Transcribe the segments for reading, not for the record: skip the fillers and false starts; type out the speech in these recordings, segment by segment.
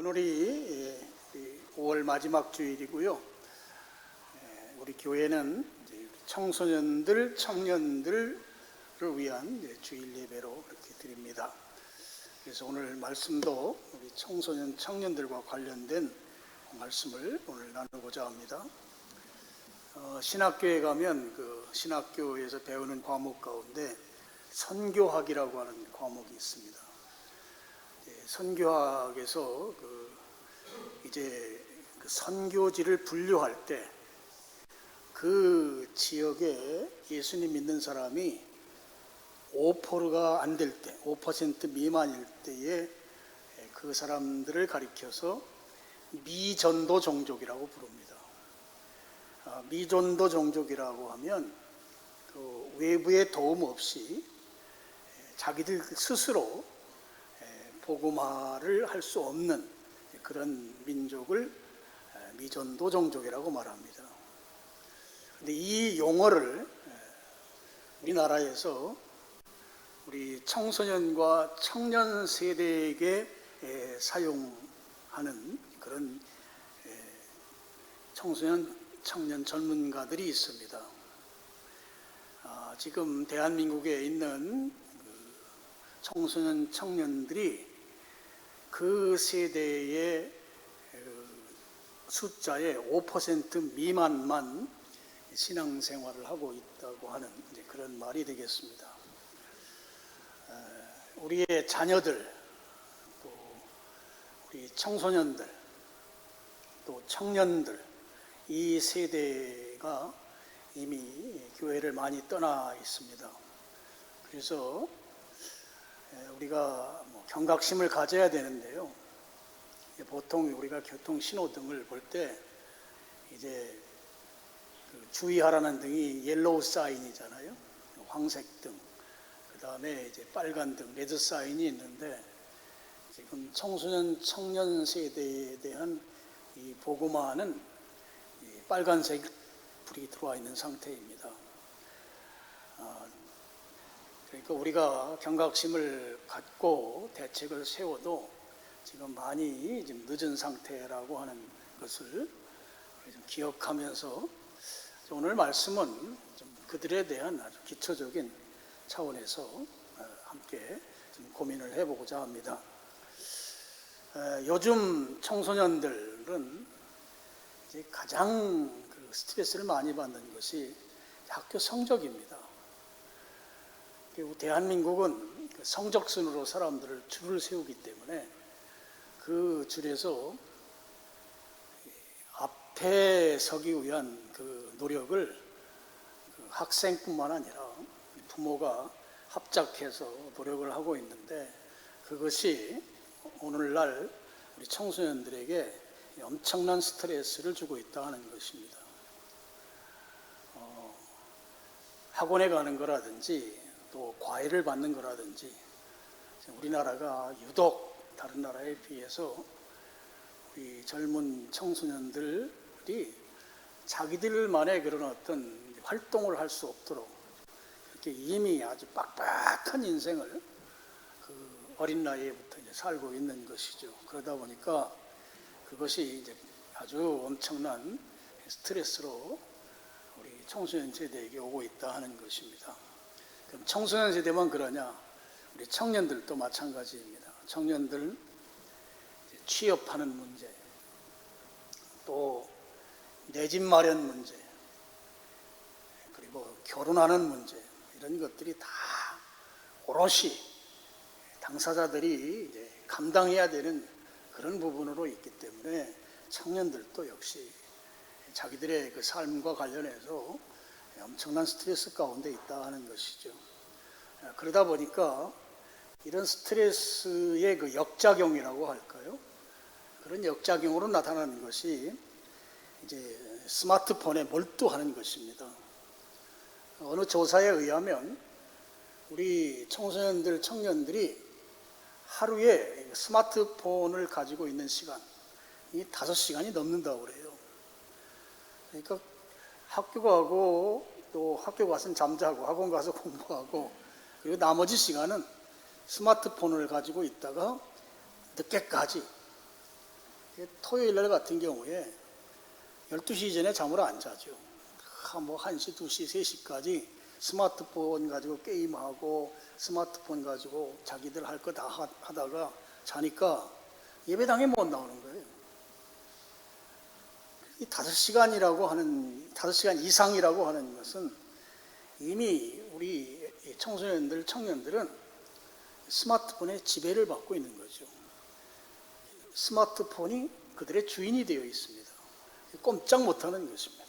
오늘이 5월 마지막 주일이고요. 우리 교회는 청소년들, 청년들을 위한 주일 예배로 이렇게 드립니다. 그래서 오늘 말씀도 우리 청소년, 청년들과 관련된 말씀을 오늘 나누고자 합니다. 신학교에 가면 그 신학교에서 배우는 과목 가운데 선교학이라고 하는 과목이 있습니다. 선교학에서 이제 선교지를 분류할 때 그 지역에 예수님 믿는 사람이 5%가 안 될 때, 5% 미만일 때에 그 사람들을 가리켜서 미전도 종족이라고 부릅니다. 미전도 종족이라고 하면 그 외부의 도움 없이 자기들 스스로 복음화를 할 수 없는 그런 민족을 미전도 종족이라고 말합니다. 그런데 이 용어를 우리나라에서 우리 청소년과 청년 세대에게 사용하는 그런 청소년, 청년 전문가들이 있습니다. 지금 대한민국에 있는 청소년, 청년들이 그 세대의 숫자의 5% 미만만 신앙생활을 하고 있다고 하는 그런 말이 되겠습니다. 우리의 자녀들, 또 우리 청소년들, 또 청년들, 이 세대가 이미 교회를 많이 떠나 있습니다. 그래서 우리가 경각심을 가져야 되는데요. 보통 우리가 교통 신호등을 볼 때 이제 주의하라는 등이 옐로우 사인이잖아요. 황색 등. 그 다음에 이제 빨간 등, 레드 사인이 있는데 지금 청소년, 청년 세대에 대한 이 복음화는 이 빨간색 불이 들어와 있는 상태입니다. 그러니까 우리가 경각심을 갖고 대책을 세워도 지금 많이 좀 늦은 상태라고 하는 것을 좀 기억하면서 오늘 말씀은 좀 그들에 대한 아주 기초적인 차원에서 함께 좀 고민을 해보고자 합니다. 요즘 청소년들은 이제 가장 스트레스를 많이 받는 것이 학교 성적입니다. 그리고 대한민국은 성적순으로 사람들을 줄을 세우기 때문에 그 줄에서 앞에 서기 위한 그 노력을 학생뿐만 아니라 부모가 합작해서 노력을 하고 있는데 그것이 오늘날 우리 청소년들에게 엄청난 스트레스를 주고 있다는 것입니다. 학원에 가는 거라든지 또 과외를 받는 거라든지 우리나라가 유독 다른 나라에 비해서 우리 젊은 청소년들이 자기들만의 그런 어떤 활동을 할 수 없도록 그렇게 이미 아주 빡빡한 인생을 그 어린 나이에부터 이제 살고 있는 것이죠. 그러다 보니까 그것이 이제 아주 엄청난 스트레스로 우리 청소년 세대에게 오고 있다 하는 것입니다. 그럼 청소년 세대만 그러냐? 우리 청년들도 마찬가지입니다. 청년들 취업하는 문제, 또 내 집 마련 문제, 그리고 결혼하는 문제 이런 것들이 다 오롯이 당사자들이 이제 감당해야 되는 그런 부분으로 있기 때문에 청년들도 역시 자기들의 그 삶과 관련해서 엄청난 스트레스 가운데 있다 하는 것이죠. 그러다 보니까 이런 스트레스의 그 역작용이라고 할까요? 그런 역작용으로 나타나는 것이 이제 스마트폰에 몰두하는 것입니다. 어느 조사에 의하면 우리 청소년들, 청년들이 하루에 스마트폰을 가지고 있는 시간이 5시간이 넘는다고 그래요. 그러니까 학교 가고 또 학교 가서는 잠자고 학원 가서 공부하고 그리고 나머지 시간은 스마트폰을 가지고 있다가 늦게까지 토요일 날 같은 경우에 12시 전에 잠을 안 자죠. 뭐 1시, 2시, 3시까지 스마트폰 가지고 게임하고 스마트폰 가지고 자기들 할 거 다 하다가 자니까 예배당에 못 나오는 거예요. 이 5시간 이상이라고 하는 것은 이미 우리 청소년들, 청년들은 스마트폰에 지배를 받고 있는 거죠. 스마트폰이 그들의 주인이 되어 있습니다. 꼼짝 못하는 것입니다.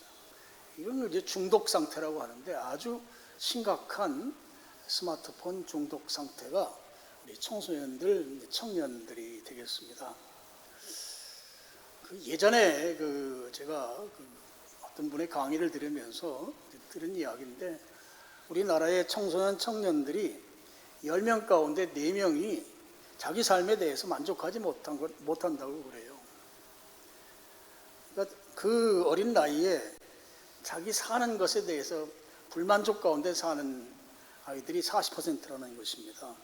이건 이제 중독 상태라고 하는데 아주 심각한 스마트폰 중독 상태가 우리 청소년들, 청년들이 되겠습니다. 예전에 제가 어떤 분의 강의를 들으면서 들은 이야기인데 우리나라의 청소년 청년들이 10명 가운데 4명이 자기 삶에 대해서 만족하지 못한다고 그래요. 그러니까 그 어린 나이에 자기 사는 것에 대해서 불만족 가운데 사는 아이들이 40%라는 것입니다.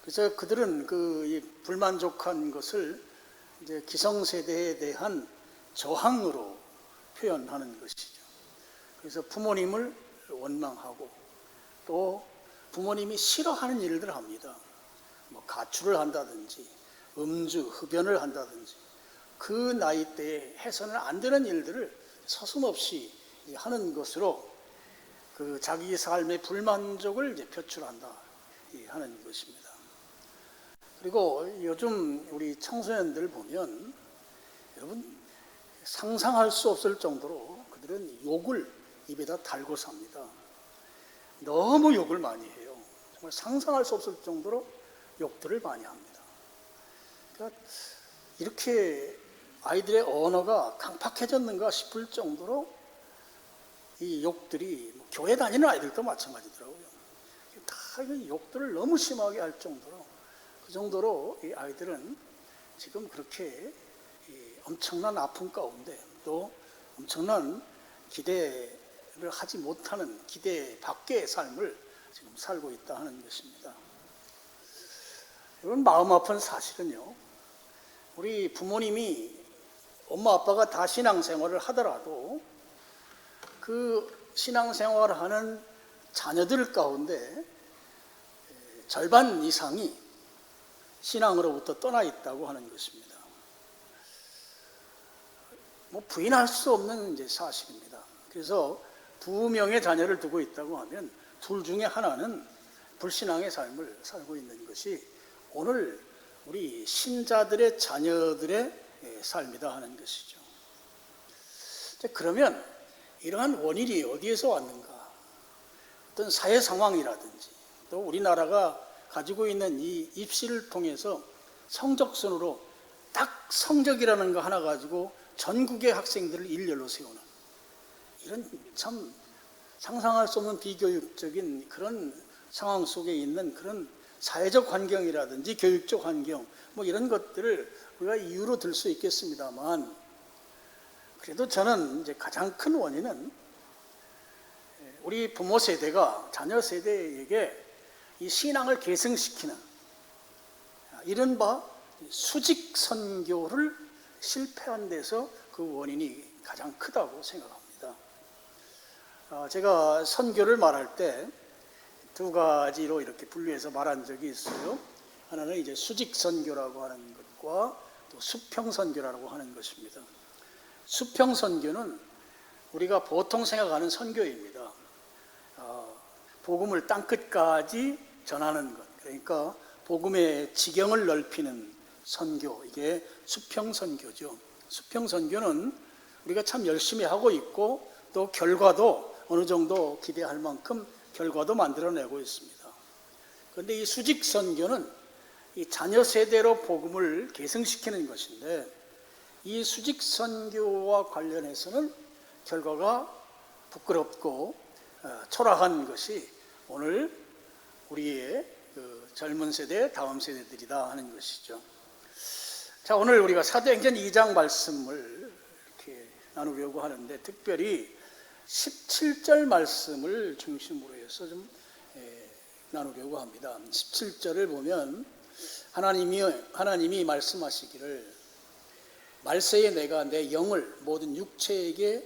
그래서 그들은 이 불만족한 것을 이제 기성세대에 대한 저항으로 표현하는 것이죠. 그래서 부모님을 원망하고 또 부모님이 싫어하는 일들을 합니다. 뭐 가출을 한다든지 음주, 흡연을 한다든지 그 나이 때에 해서는 안 되는 일들을 서슴없이 하는 것으로 그 자기 삶의 불만족을 이제 표출한다 하는 것입니다. 그리고 요즘 우리 청소년들 보면 여러분 상상할 수 없을 정도로 그들은 욕을 입에다 달고 삽니다. 너무 욕을 많이 해요. 정말 상상할 수 없을 정도로 욕들을 많이 합니다. 그러니까 이렇게 아이들의 언어가 강팍해졌는가 싶을 정도로 이 욕들이 교회 다니는 아이들도 마찬가지더라고요. 다 욕들을 너무 심하게 할 정도로 그 정도로 이 아이들은 지금 그렇게 엄청난 아픔 가운데 또 엄청난 기대를 하지 못하는 기대 밖의 삶을 지금 살고 있다 하는 것입니다. 이런 마음 아픈 사실은요, 우리 부모님이 엄마 아빠가 다 신앙생활을 하더라도 그 신앙생활을 하는 자녀들 가운데 절반 이상이 신앙으로부터 떠나 있다고 하는 것입니다. 뭐 부인할 수 없는 이제 사실입니다. 그래서 두 명의 자녀를 두고 있다고 하면 둘 중에 하나는 불신앙의 삶을 살고 있는 것이 오늘 우리 신자들의 자녀들의 삶이다 하는 것이죠. 그러면 이러한 원인이 어디에서 왔는가? 어떤 사회 상황이라든지 또 우리나라가 가지고 있는 이 입시를 통해서 성적순으로 딱 성적이라는 거 하나 가지고 전국의 학생들을 일렬로 세우는 이런 참 상상할 수 없는 비교육적인 그런 상황 속에 있는 그런 사회적 환경이라든지 교육적 환경 뭐 이런 것들을 우리가 이유로 들 수 있겠습니다만 그래도 저는 이제 가장 큰 원인은 우리 부모 세대가 자녀 세대에게 이 신앙을 계승시키는 이른바 수직 선교를 실패한 데서 그 원인이 가장 크다고 생각합니다. 제가 선교를 말할 때 두 가지로 이렇게 분류해서 말한 적이 있어요. 하나는 이제 수직 선교라고 하는 것과 또 수평 선교라고 하는 것입니다. 수평 선교는 우리가 보통 생각하는 선교입니다. 복음을 땅끝까지 전하는 것, 그러니까 복음의 지경을 넓히는 선교, 이게 수평 선교죠. 수평 선교는 우리가 참 열심히 하고 있고 또 결과도 어느 정도 기대할 만큼 결과도 만들어내고 있습니다. 그런데 이 수직 선교는 이 자녀 세대로 복음을 계승시키는 것인데 이 수직 선교와 관련해서는 결과가 부끄럽고 초라한 것이 오늘 우리의 젊은 세대, 다음 세대들이다 하는 것이죠. 자, 오늘 우리가 사도행전 2장 말씀을 이렇게 나누려고 하는데 특별히 17절 말씀을 중심으로 해서 좀 나누려고 합니다. 17절을 보면 하나님이 말씀하시기를 말세에 내가 내 영을 모든 육체에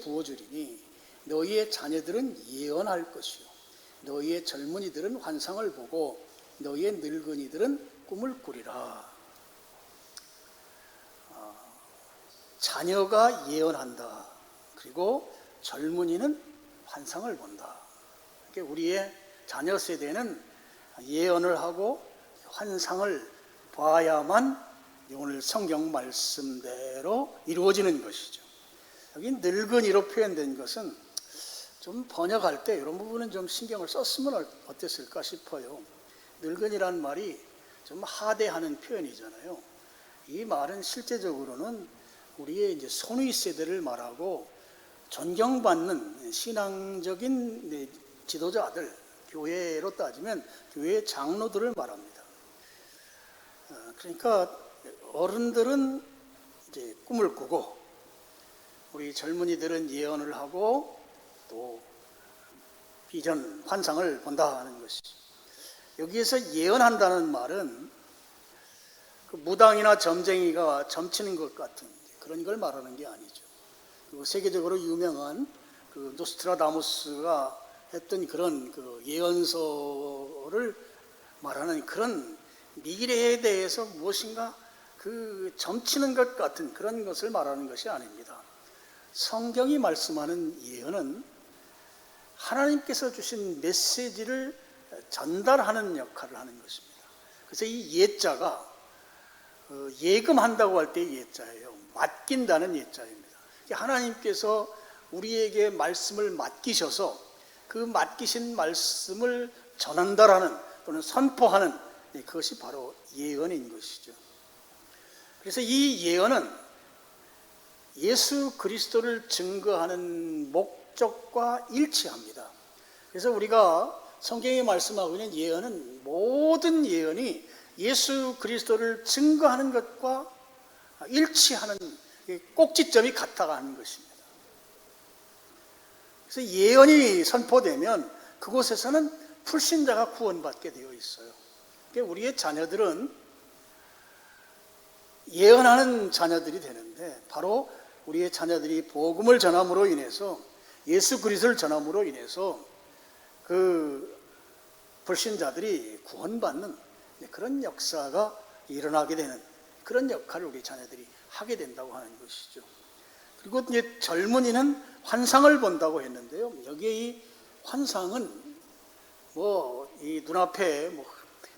부어주리니 너희의 자녀들은 예언할 것이요 너희의 젊은이들은 환상을 보고 너희의 늙은이들은 꿈을 꾸리라. 자녀가 예언한다. 그리고 젊은이는 환상을 본다. 우리의 자녀 세대는 예언을 하고 환상을 봐야만 오늘 성경 말씀대로 이루어지는 것이죠. 여기 늙은이로 표현된 것은 좀 번역할 때 이런 부분은 좀 신경을 썼으면 어땠을까 싶어요. 늙은이란 말이 좀 하대하는 표현이잖아요. 이 말은 실제적으로는 우리의 이제 손위 세대를 말하고 존경받는 신앙적인 지도자들, 교회로 따지면 교회 장로들을 말합니다. 그러니까 어른들은 이제 꿈을 꾸고 우리 젊은이들은 예언을 하고 또 비전, 환상을 본다 하는 것이죠. 여기에서 예언한다는 말은 그 무당이나 점쟁이가 점치는 것 같은 그런 걸 말하는 게 아니죠. 그리고 세계적으로 유명한 그 노스트라다무스가 했던 그런 그 예언서를 말하는 그런 미래에 대해서 무엇인가 그 점치는 것 같은 그런 것을 말하는 것이 아닙니다. 성경이 말씀하는 예언은 하나님께서 주신 메시지를 전달하는 역할을 하는 것입니다. 그래서 이 예자가 예금한다고 할 때 예자예요. 맡긴다는 예자입니다. 하나님께서 우리에게 말씀을 맡기셔서 그 맡기신 말씀을 전한다라는 또는 선포하는 그것이 바로 예언인 것이죠. 그래서 이 예언은 예수 그리스도를 증거하는 목적과 일치합니다. 그래서 우리가 성경에 말씀하고 있는 예언은 모든 예언이 예수 그리스도를 증거하는 것과 일치하는 꼭지점이 같아가는 것입니다. 그래서 예언이 선포되면 그곳에서는 불신자가 구원받게 되어 있어요. 그러니까 우리의 자녀들은 예언하는 자녀들이 되는데 바로 우리의 자녀들이 복음을 전함으로 인해서 예수 그리스도를 전함으로 인해서 그 불신자들이 구원받는 그런 역사가 일어나게 되는 그런 역할을 우리 자녀들이 하게 된다고 하는 것이죠. 그리고 이제 젊은이는 환상을 본다고 했는데요. 여기에 이 환상은 이 눈앞에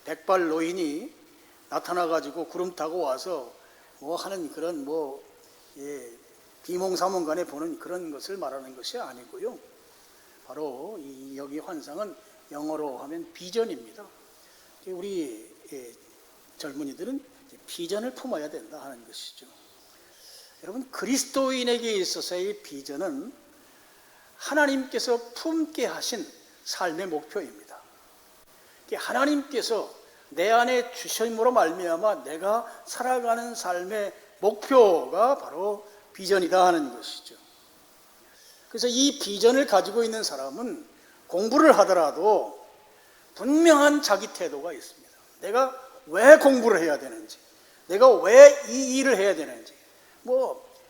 백발 노인이 나타나가지고 구름 타고 와서 하는 그런 비몽사몽간에 보는 그런 것을 말하는 것이 아니고요. 바로 여기 환상은 영어로 하면 비전입니다. 우리 젊은이들은 비전을 품어야 된다 하는 것이죠. 여러분, 그리스도인에게 있어서의 비전은 하나님께서 품게 하신 삶의 목표입니다. 하나님께서 내 안에 주심으로 말미암아 내가 살아가는 삶의 목표가 바로 비전이다 하는 것이죠. 그래서 이 비전을 가지고 있는 사람은 공부를 하더라도 분명한 자기 태도가 있습니다. 내가 왜 공부를 해야 되는지, 내가 왜 이 일을 해야 되는지,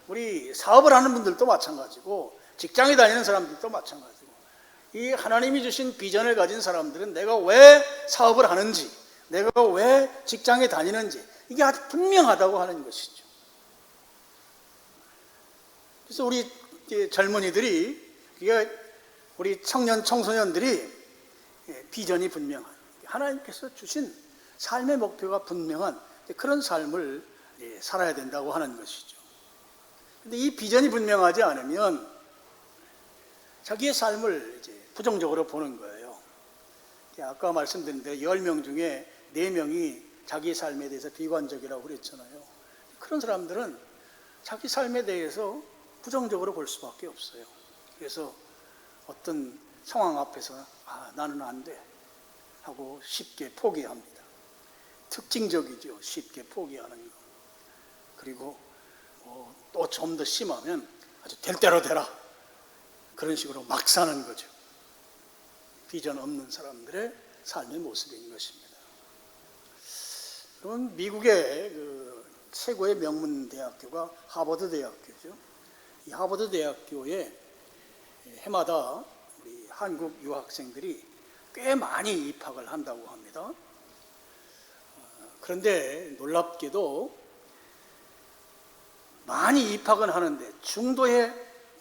우리 사업을 하는 분들도 마찬가지고 직장에 다니는 사람들도 마찬가지고 이 하나님이 주신 비전을 가진 사람들은 내가 왜 사업을 하는지, 내가 왜 직장에 다니는지 이게 아주 분명하다고 하는 것이죠. 그래서 우리 젊은이들이, 우리 청년 청소년들이 비전이 분명한, 하나님께서 주신 삶의 목표가 분명한 그런 삶을 살아야 된다고 하는 것이죠. 그런데 이 비전이 분명하지 않으면 자기의 삶을 부정적으로 보는 거예요. 아까 말씀드린 대로 10명 중에 4명이 자기 삶에 대해서 비관적이라고 그랬잖아요. 그런 사람들은 자기 삶에 대해서 부정적으로 볼 수밖에 없어요. 그래서 어떤 상황 앞에서 나는 안 돼 하고 쉽게 포기합니다. 특징적이죠. 쉽게 포기하는 거. 그리고 또 좀 더 심하면 아주 될 대로 되라 그런 식으로 막 사는 거죠. 비전 없는 사람들의 삶의 모습인 것입니다. 그럼 미국의 최고의 명문 대학교가 하버드 대학교죠. 이 하버드 대학교에 해마다 우리 한국 유학생들이 꽤 많이 입학을 한다고 합니다. 그런데 놀랍게도 많이 입학은 하는데 중도에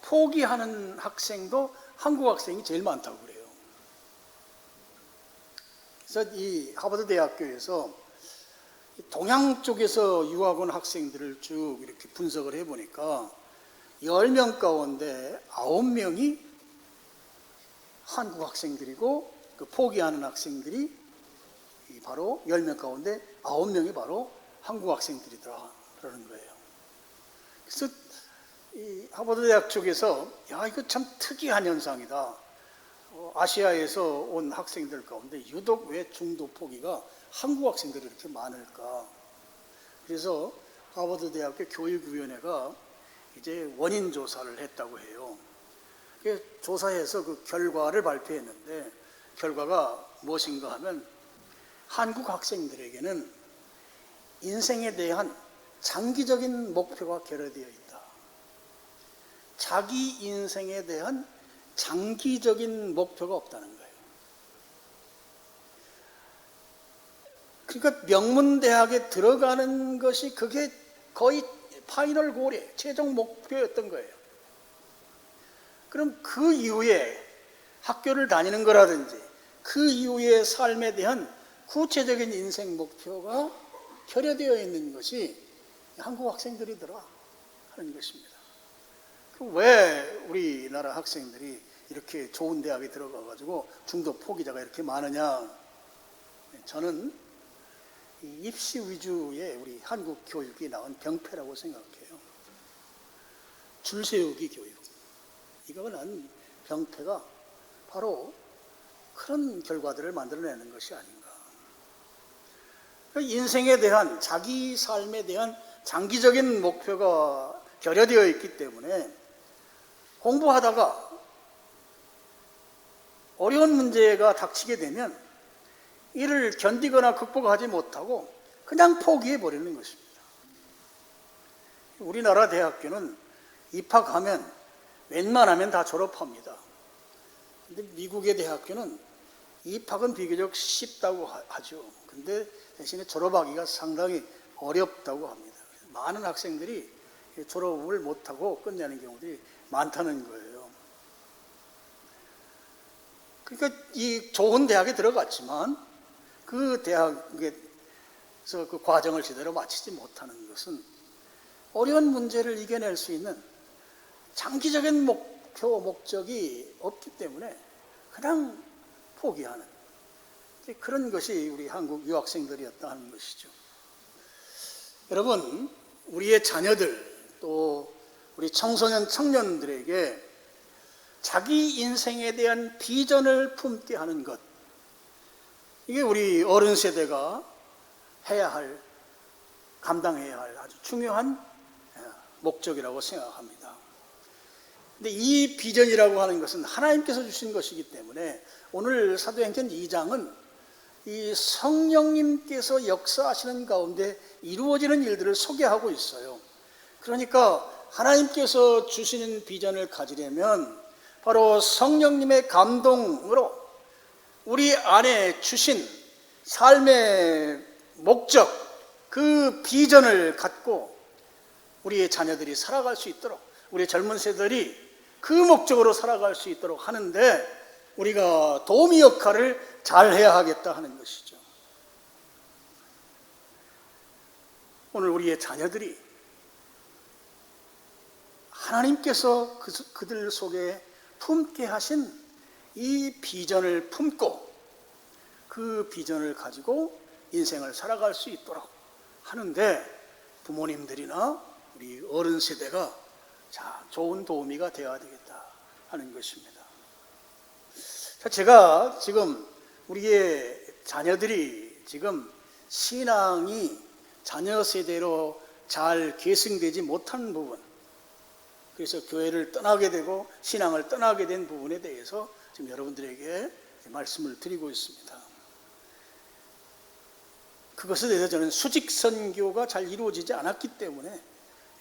포기하는 학생도 한국 학생이 제일 많다고 그래요. 그래서 이 하버드 대학교에서 동양 쪽에서 유학 온 학생들을 쭉 이렇게 분석을 해보니까 10명 가운데 9명이 한국 학생들이고 그 포기하는 학생들이 바로 10명 가운데 9명이 바로 한국 학생들이더라 그러는 거예요. 그래서 이 하버드 대학 쪽에서 야, 이거 참 특이한 현상이다. 아시아에서 온 학생들 가운데 유독 왜 중도 포기가 한국 학생들이 이렇게 많을까? 그래서 하버드 대학교 교육위원회가 이제 원인 조사를 했다고 해요. 조사해서 그 결과를 발표했는데 결과가 무엇인가 하면 한국 학생들에게는 인생에 대한 장기적인 목표가 결여되어 있다. 자기 인생에 대한 장기적인 목표가 없다는 거예요. 그러니까 명문대학에 들어가는 것이 그게 거의 파이널 골이에요. 최종 목표였던 거예요. 그럼 그 이후에 학교를 다니는 거라든지 그 이후의 삶에 대한 구체적인 인생 목표가 결여되어 있는 것이 한국 학생들이더라 하는 것입니다. 왜 우리나라 학생들이 이렇게 좋은 대학에 들어가가지고 중도 포기자가 이렇게 많으냐? 저는 이 입시 위주의 우리 한국 교육이 낳은 병폐라고 생각해요. 줄 세우기 교육. 이거는 병폐가 바로 그런 결과들을 만들어내는 것이 아닌가. 인생에 대한 자기 삶에 대한 장기적인 목표가 결여되어 있기 때문에 공부하다가 어려운 문제가 닥치게 되면 이를 견디거나 극복하지 못하고 그냥 포기해 버리는 것입니다. 우리나라 대학교는 입학하면 웬만하면 다 졸업합니다. 근데 미국의 대학교는 입학은 비교적 쉽다고 하죠. 근데 대신에 졸업하기가 상당히 어렵다고 합니다. 많은 학생들이 졸업을 못하고 끝내는 경우들이 많다는 거예요. 그러니까 이 좋은 대학에 들어갔지만 그 대학에서 그 과정을 제대로 마치지 못하는 것은 어려운 문제를 이겨낼 수 있는 장기적인 목적이 없기 때문에 그냥 포기하는 그런 것이 우리 한국 유학생들이었다 하는 것이죠. 여러분, 우리의 자녀들 또 우리 청소년 청년들에게 자기 인생에 대한 비전을 품게 하는 것, 이게 우리 어른 세대가 해야 할, 감당해야 할 아주 중요한 목적이라고 생각합니다. 근데 이 비전이라고 하는 것은 하나님께서 주신 것이기 때문에 오늘 사도행전 2장은 이 성령님께서 역사하시는 가운데 이루어지는 일들을 소개하고 있어요. 그러니까 하나님께서 주시는 비전을 가지려면 바로 성령님의 감동으로 우리 안에 주신 삶의 목적, 그 비전을 갖고 우리의 자녀들이 살아갈 수 있도록, 우리 젊은 세대들이 그 목적으로 살아갈 수 있도록 하는데 우리가 도우미 역할을 잘 해야 하겠다 하는 것이죠. 오늘 우리의 자녀들이 하나님께서 그들 속에 품게 하신 이 비전을 품고 그 비전을 가지고 인생을 살아갈 수 있도록 하는데 부모님들이나 우리 어른 세대가 좋은 도우미가 되어야 되겠다 하는 것입니다. 제가 지금 우리의 자녀들이 지금 신앙이 자녀 세대로 잘 계승되지 못한 부분, 그래서 교회를 떠나게 되고 신앙을 떠나게 된 부분에 대해서 지금 여러분들에게 말씀을 드리고 있습니다. 그것에 대해서 저는 수직 선교가 잘 이루어지지 않았기 때문에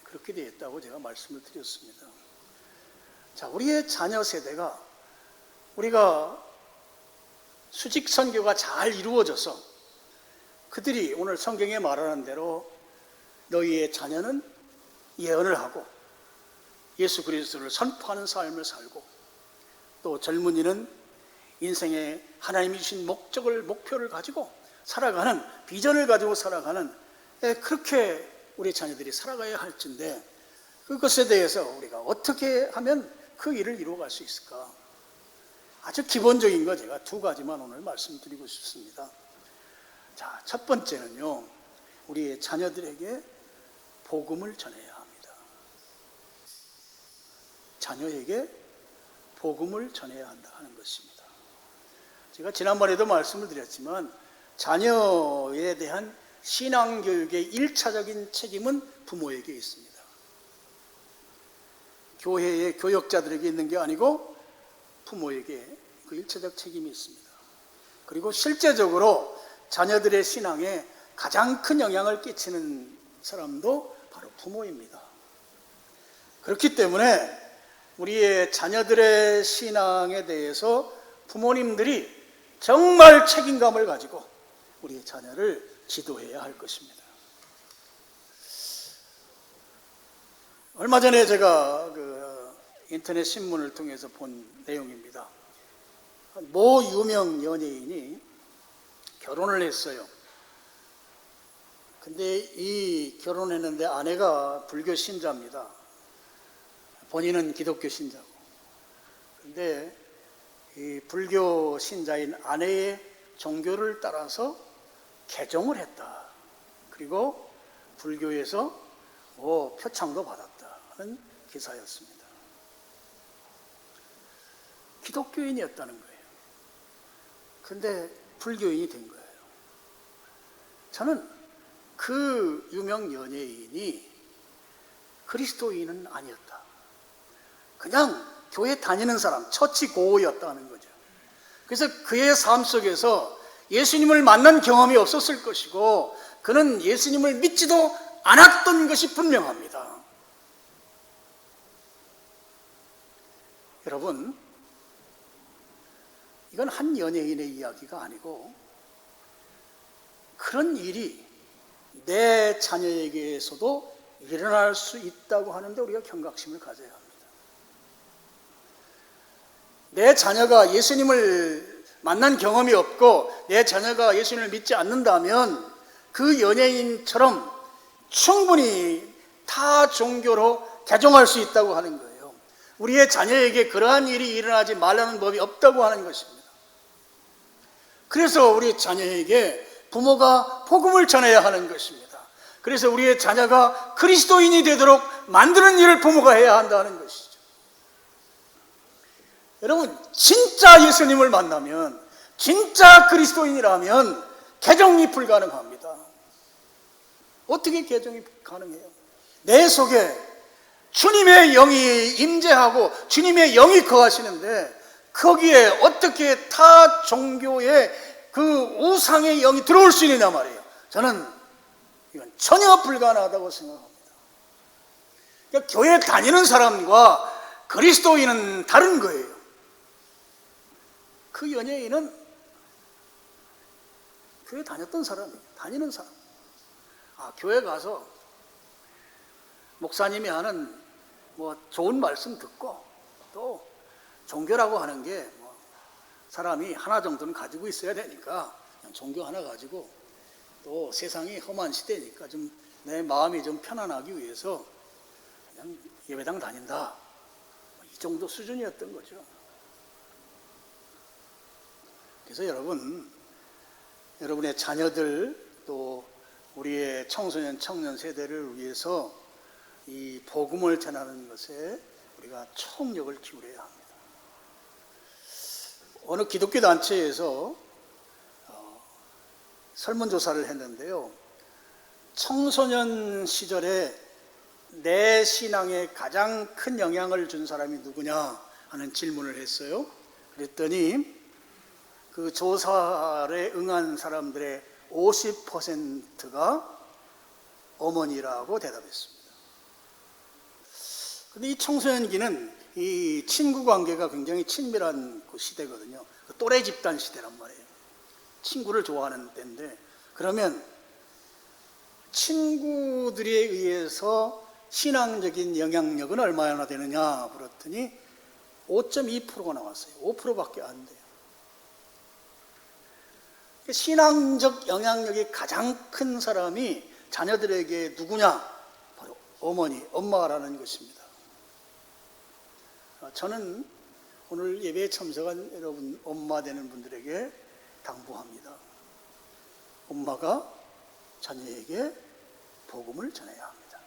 그렇게 되었다고 제가 말씀을 드렸습니다. 자, 우리의 자녀 세대가 우리가 수직 선교가 잘 이루어져서 그들이 오늘 성경에 말하는 대로 너희의 자녀는 예언을 하고 예수 그리스도를 선포하는 삶을 살고 또 젊은이는 인생에 하나님이 주신 목표를 가지고 살아가는 비전을 가지고 살아가는 그렇게 우리 자녀들이 살아가야 할진데 그것에 대해서 우리가 어떻게 하면 그 일을 이루어갈 수 있을까? 아주 기본적인 거 제가 두 가지만 오늘 말씀드리고 싶습니다. 자, 첫 번째는요, 우리의 자녀들에게 복음을 전해야 합니다. 자녀에게 복음을 전해야 한다 하는 것입니다. 제가 지난번에도 말씀을 드렸지만 자녀에 대한 신앙교육의 1차적인 책임은 부모에게 있습니다. 교회의 교역자들에게 있는 게 아니고 부모에게 그 1차적 책임이 있습니다. 그리고 실제적으로 자녀들의 신앙에 가장 큰 영향을 끼치는 사람도 바로 부모입니다. 그렇기 때문에 우리의 자녀들의 신앙에 대해서 부모님들이 정말 책임감을 가지고 우리의 자녀를 지도해야 할 것입니다. 얼마 전에 제가 인터넷 신문을 통해서 본 내용입니다. 모 유명 연예인이 결혼을 했어요. 근데 이 결혼했는데 아내가 불교 신자입니다. 본인은 기독교 신자고. 근데 이 불교 신자인 아내의 종교를 따라서 개종을 했다. 그리고 불교에서 표창도 받았다 하는 기사였습니다. 기독교인이었다는 거예요. 근데 불교인이 된 거예요. 저는 그 유명 연예인이 그리스도인은 아니었다. 그냥 교회 다니는 사람, 처치고였다는 거죠. 그래서 그의 삶 속에서 예수님을 만난 경험이 없었을 것이고 그는 예수님을 믿지도 않았던 것이 분명합니다. 여러분, 이건 한 연예인의 이야기가 아니고 그런 일이 내 자녀에게서도 일어날 수 있다고 하는데 우리가 경각심을 가져야 합니다. 내 자녀가 예수님을 만난 경험이 없고 내 자녀가 예수님을 믿지 않는다면 그 연예인처럼 충분히 타 종교로 개종할 수 있다고 하는 거예요. 우리의 자녀에게 그러한 일이 일어나지 말라는 법이 없다고 하는 것입니다. 그래서 우리 자녀에게 부모가 복음을 전해야 하는 것입니다. 그래서 우리의 자녀가 그리스도인이 되도록 만드는 일을 부모가 해야 한다는 것이죠. 여러분, 진짜 예수님을 만나면, 진짜 그리스도인이라면 개종이 불가능합니다. 어떻게 개종이 가능해요? 내 속에 주님의 영이 임재하고 주님의 영이 거하시는데 거기에 어떻게 타 종교의 그 우상의 영이 들어올 수 있느냐 말이에요. 저는 이건 전혀 불가능하다고 생각합니다. 그러니까 교회 다니는 사람과 그리스도인은 다른 거예요. 그 연예인은 교회 다녔던 사람이에요. 다니는 사람. 교회 가서 목사님이 하는 좋은 말씀 듣고 또 종교라고 하는 게 사람이 하나 정도는 가지고 있어야 되니까 그냥 종교 하나 가지고 또 세상이 험한 시대니까 좀 내 마음이 좀 편안하기 위해서 그냥 예배당 다닌다. 이 정도 수준이었던 거죠. 그래서 여러분의 자녀들 또 우리의 청소년, 청년 세대를 위해서 이 복음을 전하는 것에 우리가 총력을 기울여야 합니다. 어느 기독교 단체에서 설문조사를 했는데요. 청소년 시절에 내 신앙에 가장 큰 영향을 준 사람이 누구냐 하는 질문을 했어요. 그랬더니 그 조사에 응한 사람들의 50%가 어머니라고 대답했습니다. 근데 이 청소년기는 이 친구 관계가 굉장히 친밀한 그 시대거든요. 그 또래 집단 시대란 말이에요. 친구를 좋아하는 때인데, 그러면 친구들에 의해서 신앙적인 영향력은 얼마나 되느냐 그랬더니 5.2%가 나왔어요. 5%밖에 안 돼요. 신앙적 영향력이 가장 큰 사람이 자녀들에게 누구냐? 바로 어머니, 엄마라는 것입니다. 저는 오늘 예배에 참석한 여러분 엄마 되는 분들에게 당부합니다. 엄마가 자녀에게 복음을 전해야 합니다.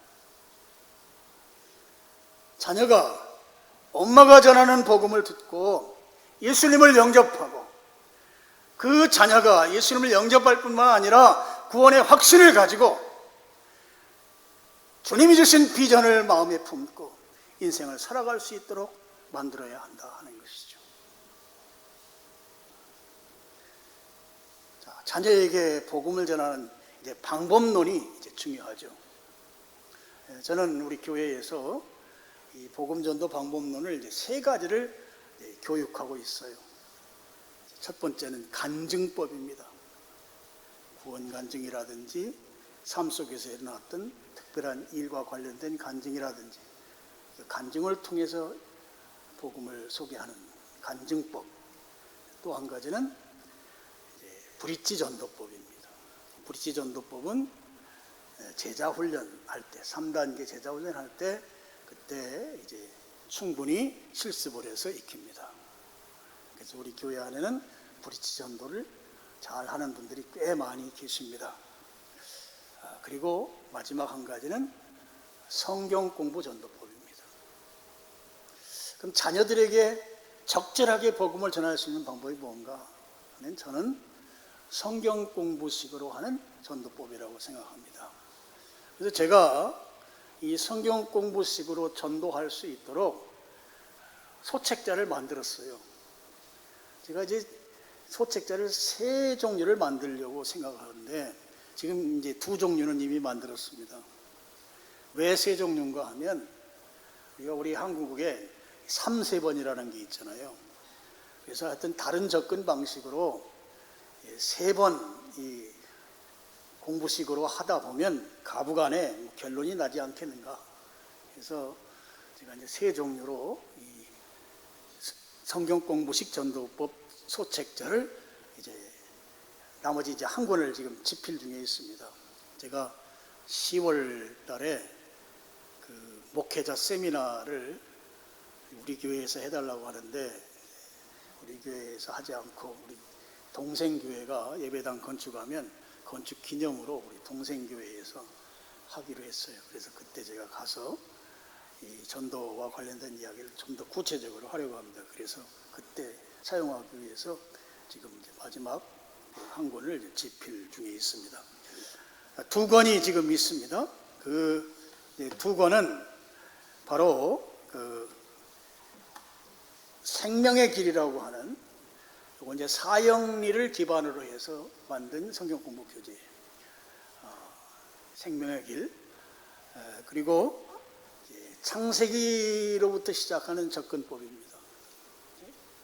자녀가 엄마가 전하는 복음을 듣고 예수님을 영접하고 그 자녀가 예수님을 영접할 뿐만 아니라 구원의 확신을 가지고 주님이 주신 비전을 마음에 품고 인생을 살아갈 수 있도록 만들어야 한다 하는 것이죠. 자, 자녀에게 복음을 전하는 방법론이 중요하죠. 저는 우리 교회에서 이 복음전도 방법론을 세 가지를 교육하고 있어요. 첫 번째는 간증법입니다. 구원 간증이라든지 삶 속에서 일어났던 특별한 일과 관련된 간증이라든지 그 간증을 통해서 복음을 소개하는 간증법. 또 한 가지는 브릿지 전도법입니다. 브릿지 전도법은 제자 훈련할 때, 3단계 제자 훈련할 때 그때 이제 충분히 실습을 해서 익힙니다. 그래서 우리 교회 안에는 브릿지 전도를 잘 하는 분들이 꽤 많이 계십니다. 그리고 마지막 한 가지는 성경 공부 전도법입니다. 그럼 자녀들에게 적절하게 복음을 전할 수 있는 방법이 뭔가 하면 저는 성경 공부식으로 하는 전도법이라고 생각합니다. 그래서 제가 이 성경 공부식으로 전도할 수 있도록 소책자를 만들었어요. 제가 이제 소책자를 3종류를 만들려고 생각하는데 지금 이제 2종류는 이미 만들었습니다. 왜 3종류인가 하면 우리 한국에 3세번이라는 게 있잖아요. 그래서 하여튼 다른 접근 방식으로 3번 이 공부식으로 하다 보면 가부간에 결론이 나지 않겠는가. 그래서 제가 이제 3종류로 이 성경 공부식 전도법 소책자를 이제 나머지 이제 한 권을 지금 집필 중에 있습니다. 제가 10월 달에 그 목회자 세미나를 우리 교회에서 해달라고 하는데 우리 교회에서 하지 않고 우리 동생교회가 예배당 건축하면 건축 기념으로 우리 동생교회에서 하기로 했어요. 그래서 그때 제가 가서 이 전도와 관련된 이야기를 좀 더 구체적으로 하려고 합니다. 그래서 그때 사용하기 위해서 지금 이제 마지막 한 권을 집필 중에 있습니다. 2권이 지금 있습니다. 그 2권은 바로 그 생명의 길이라고 하는 이건 이제 사형리를 기반으로 해서 만든 성경 공부 교재예요. 생명의 길. 그리고 창세기로부터 시작하는 접근법입니다.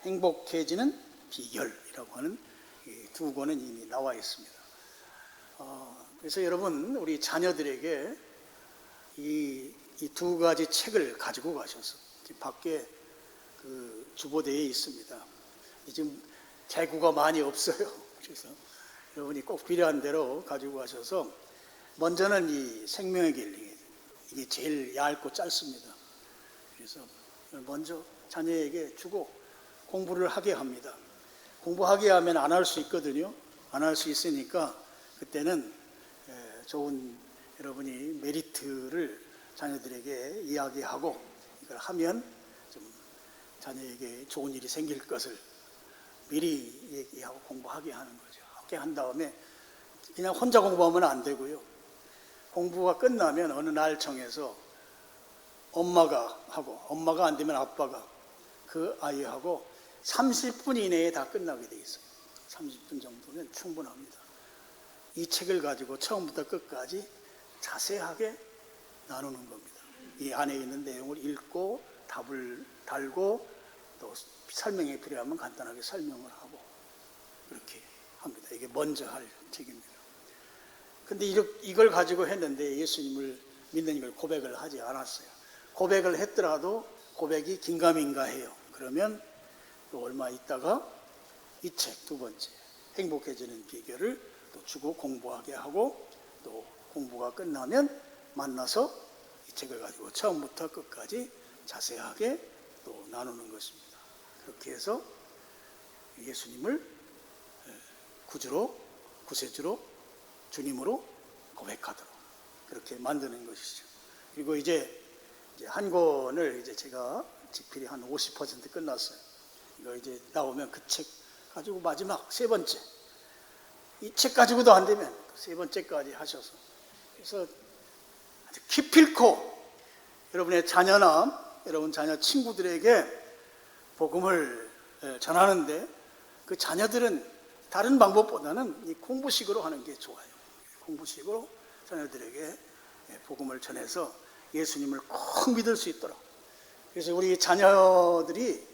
행복해지는 비결이라고 하는 이 2권은 이미 나와 있습니다. 그래서 여러분 우리 자녀들에게 이 2가지 책을 가지고 가셔서 밖에 그 주보대에 있습니다. 지금 재고가 많이 없어요. 그래서 여러분이 꼭 필요한 대로 가지고 가셔서 먼저는 이 생명의 길, 이게 제일 얇고 짧습니다. 그래서 먼저 자녀에게 주고 공부를 하게 합니다. 공부하게 하면 안 할 수 있거든요. 안 할 수 있으니까 그때는 좋은 여러분이 메리트를 자녀들에게 이야기하고 이걸 하면 좀 자녀에게 좋은 일이 생길 것을 미리 얘기하고 공부하게 하는 거죠. 하게 한 다음에 그냥 혼자 공부하면 안 되고요. 공부가 끝나면 어느 날 정해서 엄마가 하고 엄마가 안 되면 아빠가 그 아이하고 30분 이내에 다 끝나게 돼 있어요. 30분 정도면 충분합니다. 이 책을 가지고 처음부터 끝까지 자세하게 나누는 겁니다. 이 안에 있는 내용을 읽고 답을 달고 또 설명이 필요하면 간단하게 설명을 하고 그렇게 합니다. 이게 먼저 할 책입니다. 근데 이걸 가지고 했는데 예수님을 믿는 걸 고백을 하지 않았어요. 고백을 했더라도 고백이 긴가민가해요. 그러면 또 얼마 있다가 이 책 두 번째 행복해지는 비결을 또 주고 공부하게 하고 또 공부가 끝나면 만나서 이 책을 가지고 처음부터 끝까지 자세하게 또 나누는 것입니다. 그렇게 해서 예수님을 구주로, 구세주로, 주님으로 고백하도록 그렇게 만드는 것이죠. 그리고 이제 한 권을 이제 제가 집필이 한 50% 끝났어요. 이거 이제 나오면 그 책 가지고 마지막 세 번째 이 책 가지고도 안 되면 세 번째까지 하셔서 그래서 아주 기필코 여러분의 자녀나 여러분 자녀 친구들에게 복음을 전하는데 그 자녀들은 다른 방법보다는 이 공부식으로 하는 게 좋아요. 공부식으로 자녀들에게 복음을 전해서 예수님을 꼭 믿을 수 있도록. 그래서 우리 자녀들이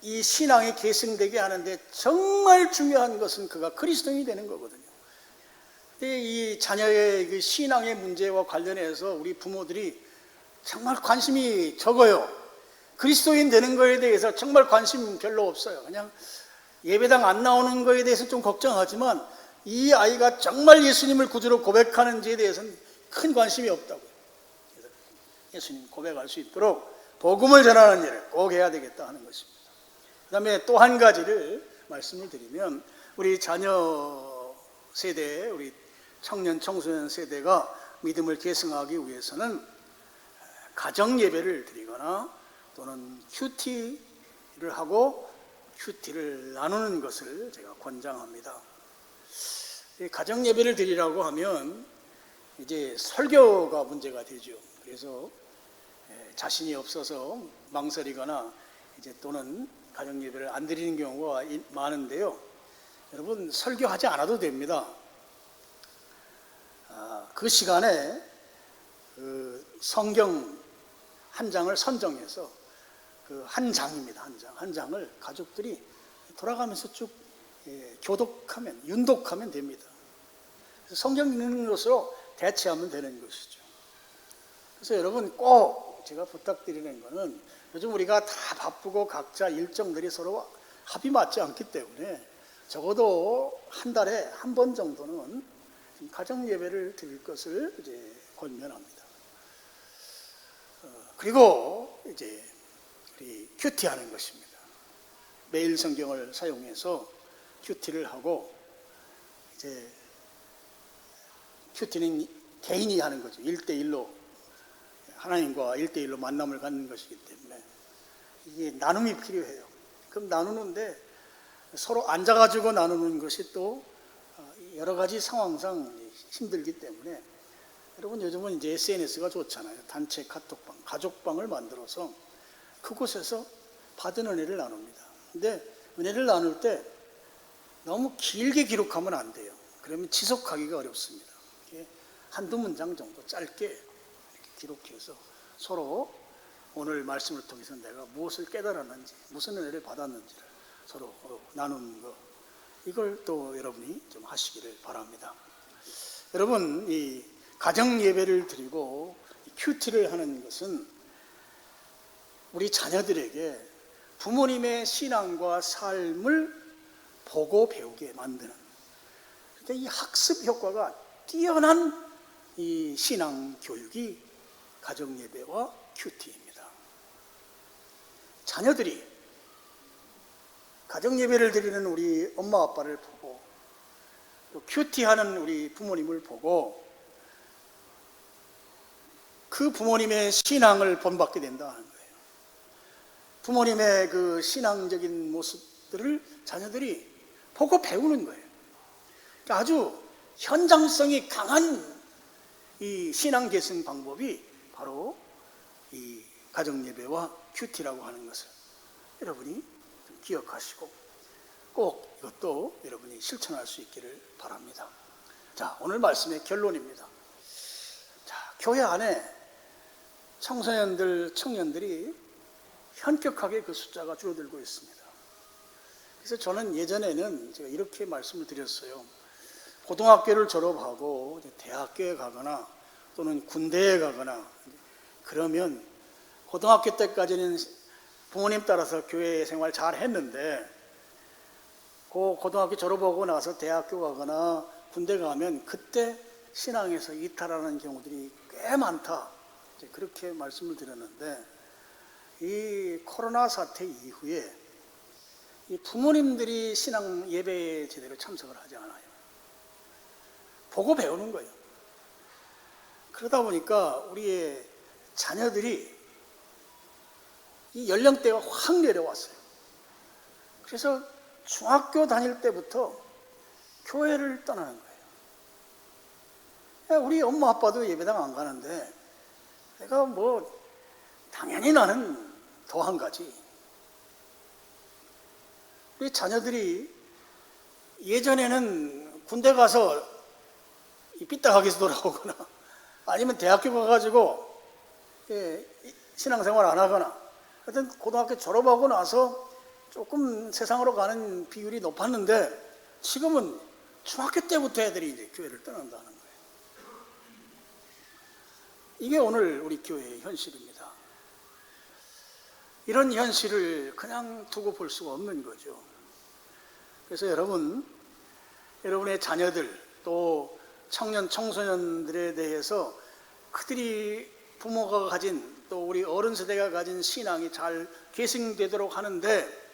이 신앙이 계승되게 하는데 정말 중요한 것은 그가 그리스도인이 되는 거거든요. 근데 이 자녀의 그 신앙의 문제와 관련해서 우리 부모들이 정말 관심이 적어요. 그리스도인 되는 거에 대해서 정말 관심 별로 없어요. 그냥 예배당 안 나오는 거에 대해서 좀 걱정하지만 이 아이가 정말 예수님을 구주로 고백하는지에 대해서는 큰 관심이 없다고요. 그래서 예수님 고백할 수 있도록 복음을 전하는 일을 꼭 해야 되겠다 하는 것입니다. 그 다음에 또 한 가지를 말씀을 드리면 우리 자녀 세대, 우리 청년 청소년 세대가 믿음을 계승하기 위해서는 가정 예배를 드리거나 또는 큐티를 하고 큐티를 나누는 것을 제가 권장합니다. 가정 예배를 드리라고 하면 이제 설교가 문제가 되죠. 그래서 자신이 없어서 망설이거나 이제 또는 가정 예배를 안 드리는 경우가 많은데요. 여러분 설교하지 않아도 됩니다. 그 시간에 그 성경 한 장을 선정해서 그 한 장입니다. 한 장을 가족들이 돌아가면서 쭉 교독하면, 윤독하면 됩니다. 성경 읽는 것으로 대체하면 되는 것이죠. 그래서 여러분 꼭 제가 부탁드리는 것은 요즘 우리가 다 바쁘고 각자 일정들이 서로 합이 맞지 않기 때문에 적어도 한 달에 한 번 정도는 가정 예배를 드릴 것을 이제 권면합니다. 그리고 이제 우리 큐티하는 것입니다. 매일 성경을 사용해서 큐티를 하고 이제 큐티는 개인이 하는 거죠. 1대1로 하나님과 1대1로 만남을 갖는 것이기 때문에 이게 나눔이 필요해요. 그럼 나누는데 서로 앉아가지고 나누는 것이 또 여러 가지 상황상 힘들기 때문에 여러분 요즘은 이제 SNS가 좋잖아요. 단체 카톡방, 가족방을 만들어서 그곳에서 받은 은혜를 나눕니다. 근데 은혜를 나눌 때 너무 길게 기록하면 안 돼요. 그러면 지속하기가 어렵습니다. 한두 문장 정도 짧게 이렇게 기록해서 서로 오늘 말씀을 통해서 내가 무엇을 깨달았는지, 무슨 은혜를 받았는지를 서로 나누는 거, 이걸 또 여러분이 좀 하시기를 바랍니다. 여러분, 이 가정 예배를 드리고 큐티를 하는 것은 우리 자녀들에게 부모님의 신앙과 삶을 보고 배우게 만드는, 그러니까 이 학습 효과가 뛰어난 이 신앙 교육이 가정 예배와 큐티입니다. 자녀들이 가정 예배를 드리는 우리 엄마 아빠를 보고 또 큐티하는 우리 부모님을 보고 그 부모님의 신앙을 본받게 된다는 거예요. 부모님의 그 신앙적인 모습들을 자녀들이 보고 배우는 거예요. 그러니까 아주 현장성이 강한 이 신앙 계승 방법이 바로 이 가정 예배와 큐티라고 하는 것을 여러분이 좀 기억하시고 꼭 이것도 여러분이 실천할 수 있기를 바랍니다. 자, 오늘 말씀의 결론입니다. 자, 교회 안에 청소년들, 청년들이 현격하게 그 숫자가 줄어들고 있습니다. 그래서 저는 예전에는 제가 이렇게 말씀을 드렸어요. 고등학교를 졸업하고 대학교에 가거나 또는 군대에 가거나 그러면 고등학교 때까지는 부모님 따라서 교회 생활 잘 했는데 그 고등학교 졸업하고 나서 대학교 가거나 군대 가면 그때 신앙에서 이탈하는 경우들이 꽤 많다. 그렇게 말씀을 드렸는데 이 코로나 사태 이후에 이 부모님들이 신앙 예배에 제대로 참석을 하지 않아요. 보고 배우는 거예요. 그러다 보니까 우리의 자녀들이 이 연령대가 확 내려왔어요. 그래서 중학교 다닐 때부터 교회를 떠나는 거예요. 우리 엄마 아빠도 예배당 안 가는데 내가 뭐 당연히 나는 더 한 가지. 우리 자녀들이 예전에는 군대 가서 삐딱하게서 돌아오거나 아니면 대학교 가가지고 신앙생활 안 하거나 하여튼 고등학교 졸업하고 나서 조금 세상으로 가는 비율이 높았는데 지금은 중학교 때부터 애들이 이제 교회를 떠난다는 거예요. 이게 오늘 우리 교회의 현실입니다. 이런 현실을 그냥 두고 볼 수가 없는 거죠. 그래서 여러분의 자녀들 또 청년, 청소년들에 대해서 그들이 부모가 가진 또 우리 어른 세대가 가진 신앙이 잘 계승되도록 하는데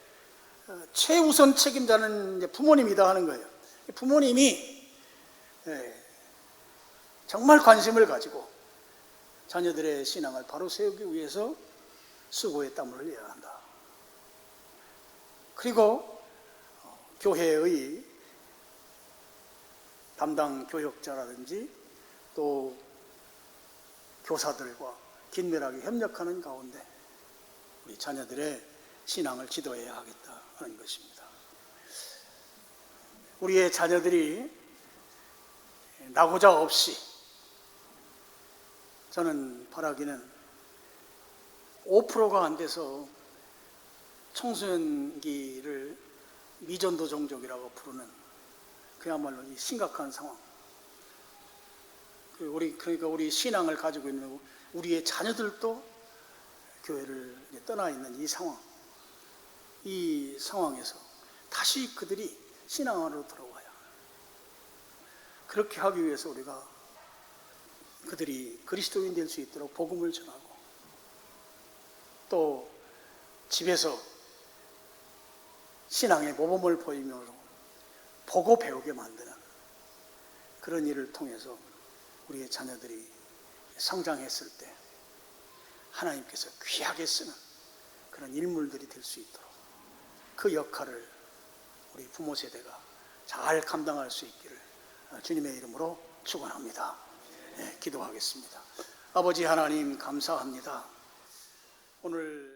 최우선 책임자는 이제 부모님이다 하는 거예요. 부모님이 정말 관심을 가지고 자녀들의 신앙을 바로 세우기 위해서 수고의 땀을 흘려야 한다. 그리고 교회의 담당 교역자라든지 또 교사들과 긴밀하게 협력하는 가운데 우리 자녀들의 신앙을 지도해야 하겠다 하는 것입니다. 우리의 자녀들이 낙오자 없이 저는 바라기는 5%가 안 돼서 청소년기를 미전도 종족이라고 부르는 그야말로 이 심각한 상황. 그러니까 우리 신앙을 가지고 있는 우리의 자녀들도 교회를 떠나 있는 이 상황에서 다시 그들이 신앙 안으로 들어와야 합니다. 그렇게 하기 위해서 우리가 그들이 그리스도인 될 수 있도록 복음을 전하고 또 집에서 신앙의 모범을 보이며 보고 배우게 만드는 그런 일을 통해서 우리의 자녀들이 성장했을 때 하나님께서 귀하게 쓰는 그런 인물들이 될 수 있도록 그 역할을 우리 부모 세대가 잘 감당할 수 있기를 주님의 이름으로 축원합니다. 기도하겠습니다. 아버지 하나님 감사합니다. 오늘